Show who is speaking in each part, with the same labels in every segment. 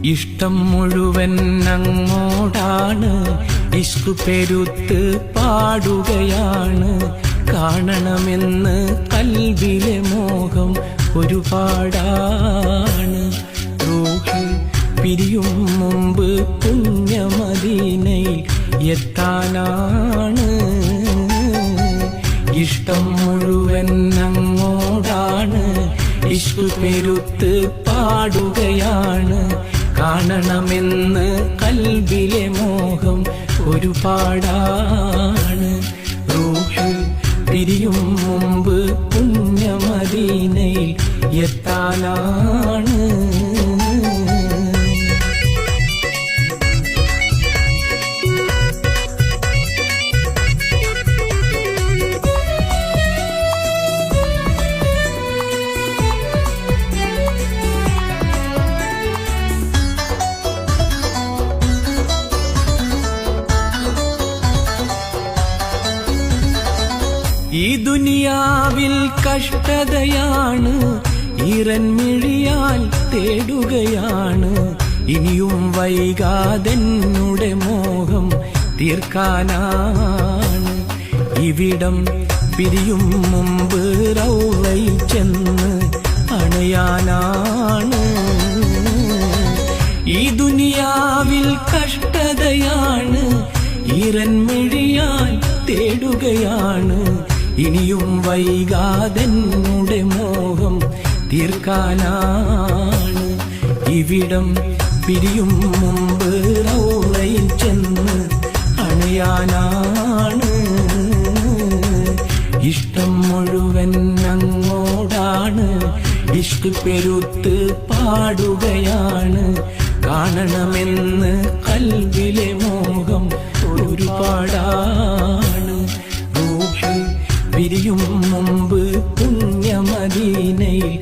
Speaker 1: ഇഷ്ടം മുഴുവൻ അങ്ങോടാണ്, ഇഷ്കു പെരുത്ത് പാടുകയാണ്. കാണണമെന്ന് കൽബിലെ മോഹം ഒരുപാടാണ്. റൂഹ് പിരിയും മുമ്പ് പുണ്യമദീനയിൽ എത്താനാണ്. ഇഷ്ടം മുഴുവൻ അങ്ങോടാണ്, ഇഷ്കു പെരുത്ത് പാടുകയാണ്. കാണണമെന്ന് കൽബിലെ മോഹം ഒരുപാടാണ്. റൂഹ് പിരിയും മുമ്പ് പുണ്യമദീനയിൽ എത്താനാണ്. ഈ ദുനിയാവിൽ കഷ്ടതയാണ്, ഈറൻമിഴിയാൽ തേടുകയാണ്. ഇനിയും വൈകാതെന്നുടെ മോഹം തീർക്കാനാണ്. ഇവിടം പിരിയും മുമ്പ് റൗളയിൽ ചെന്ന് അണയാനാണ്. ഈ ദുനിയാവിൽ കഷ്ടതയാണ്, ഈറൻമിഴിയാൽ തേടുകയാണ്. ഇനിയും വൈകാതെന്നുടെ മോഹം തീർക്കാനാണ്. ഇവിടം പിരിയും മുമ്പ് റൗളയിൽ ചെന്ന് അണയാനാണ്. ഇഷ്ടം മുഴുവൻ അങ്ങോടാണ്, ഇഷ്ക് പെരുത്ത് പാടുകയാണ്. കാണണമെന്ന് കൽബിലെ മോഹം ഒരുപാടാണ്. റൂഹ് പിരിയും മുമ്പ് പുണ്യമദീനയിൽ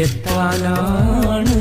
Speaker 1: എത്താനാണ്.